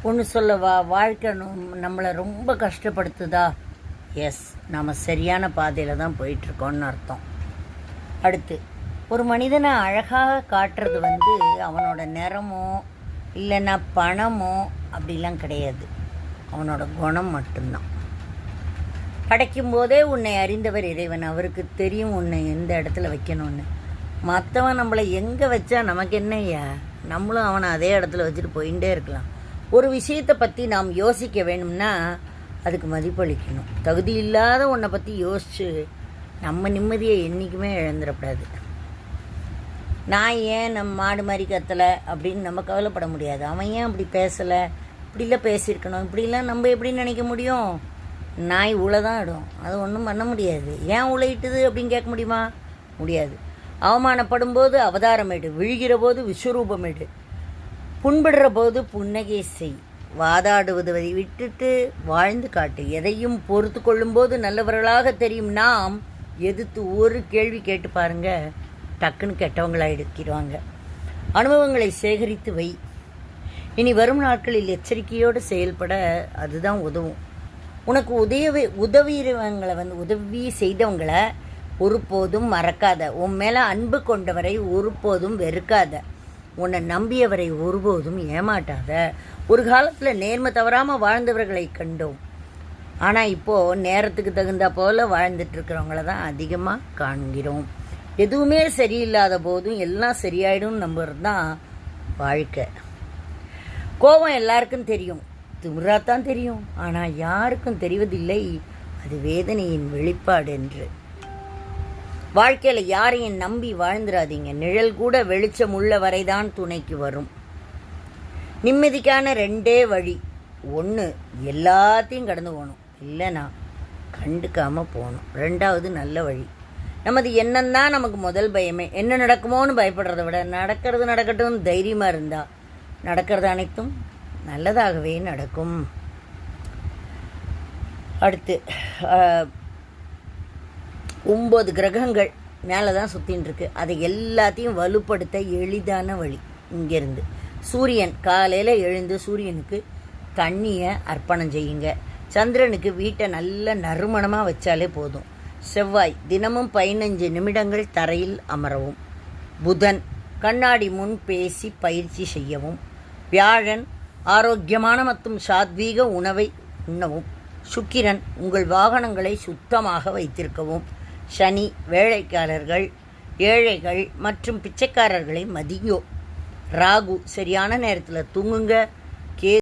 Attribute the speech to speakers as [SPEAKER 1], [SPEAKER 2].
[SPEAKER 1] ஒன்று சொல்லவா, வாழ்க்கை நம்மளை ரொம்ப கஷ்டப்படுத்துதா? எஸ், நாம் சரியான பாதையில் தான் போயிட்டுருக்கோன்னு அர்த்தம். அடுத்து, ஒரு மனிதனை அழகாக காட்டுறது அவனோட நிறமோ இல்லைன்னா பணமோ அப்படிலாம் கிடையாது, அவனோட குணம் மட்டும்தான். படைக்கும் போதே உன்னை அறிந்தவர் இறைவன், அவருக்கு தெரியும் உன்னை எந்த இடத்துல வைக்கணும்னு. மற்றவன் நம்மளை எங்கே வச்சா நமக்கு என்னையா, நம்மளும் அவனை அதே இடத்துல வச்சுட்டு போயிட்டே இருக்கலாம். ஒரு விஷயத்தை பற்றி நாம் யோசிக்க வேணும்னா அதுக்கு மதிப்பளிக்கணும். தகுதி இல்லாத உன்னை பற்றி யோசித்து நம்ம நிம்மதியை என்றைக்குமே இழந்துடக்கூடாது. நான் ஏன் நம்ம மாடு மாதிரி கத்தலை அப்படின்னு நம்ம கவலைப்பட முடியாது. அவன் ஏன் அப்படி பேசலை, இப்படிலாம் பேசியிருக்கணும், இப்படிலாம் நம்ம எப்படி நினைக்க முடியும்? நாய் உலை தான் இடும், அது ஒன்றும் பண்ண முடியாது. ஏன் உலையிட்டுது அப்படின்னு கேட்க முடியுமா? முடியாது. அவமானப்படும் போது அவதாரமேடு, விழுகிற போது விஸ்வரூபமேடு, புண்படுற போது புன்னகை செய், வாதாடுவதை விட்டுட்டு வாழ்ந்து காட்டு. எதையும் பொறுத்து கொள்ளும்போது நல்லவர்களாக தெரியும் நாம். எதிர்த்து ஒரு கேள்வி கேட்டு பாருங்க, டக்குன்னு கெட்டவங்களாக எடுக்கிறாங்க. அனுபவங்களை சேகரித்து வை. இனி வரும் நாட்களில் எச்சரிக்கையோடு செயல்பட அதுதான் உதவும். உனக்கு உதவியவங்களை உதவி செய்தவங்களை ஒருபோதும் மறக்காத. உன் மேலே அன்பு கொண்டவரை ஒருபோதும் வெறுக்காத. உன்னை நம்பியவரை ஒருபோதும் ஏமாட்டாத. ஒரு காலத்தில் நேர்மை தவறாமல் வாழ்ந்தவர்களை கண்டோம். ஆனால் இப்போது நேரத்துக்கு தகுந்த போல் வாழ்ந்துட்டுருக்கிறவங்கள தான் அதிகமாக காண்கிறோம். எதுவுமே சரியில்லாத போதும் எல்லாம் சரியாயிடும் நம்புறது தான் வாழ்க்கை. கோபம் எல்லாருக்கும் தெரியும், திமிராத்தான் தெரியும். ஆனால் யாருக்கும் தெரிவதில்லை அது வேதனையின் வெளிப்பாடு என்று. வாழ்க்கையில் யாரையும் நம்பி வாழ்ந்துடாதீங்க. நிழல் கூட வெளிச்சம் உள்ள வரைதான் துணைக்கு வரும். நிம்மதிக்கான ரெண்டே வழி. ஒன்று, எல்லாத்தையும் கடந்து போகணும், இல்லைனா கண்டுக்காமல் போகணும். ரெண்டாவது நல்ல வழி. நமது எண்ணம் தான் நமக்கு முதல் பயமே. என்ன நடக்குமோன்னு பயப்படுறத விட நடக்கிறது நடக்கட்டும் தைரியமாக இருந்தால் நடக்கிறது அனைத்தும் நல்லதாகவே நடக்கும். அடுத்து, 9 கிரகங்கள் மேலே தான் சுற்றின்னு இருக்கு. அதை எல்லாத்தையும் வலுப்படுத்த எளிதான வழி இங்கேருந்து. சூரியன், காலையில் எழுந்து சூரியனுக்கு தண்ணியை அர்ப்பணம் செய்யுங்க. சந்திரனுக்கு வீட்டை நல்ல நறுமணமாக வச்சாலே போதும். செவ்வாய், தினமும் 15 நிமிடங்கள் தரையில் அமரவும். புதன், கண்ணாடி முன் பேசி பயிற்சி செய்யவும். வியாழன், ஆரோக்கியமான மற்றும் சாத்வீக உணவை உண்ணவும். சுக்கிரன், உங்கள் வாகனங்களை சுத்தமாக வைத்திருக்கவும். சனி, வேலைக்காரர்கள், ஏழைகள் மற்றும் பிச்சைக்காரர்களை மதியோ. ராகு, சரியான நேரத்தில் தூங்குங்க.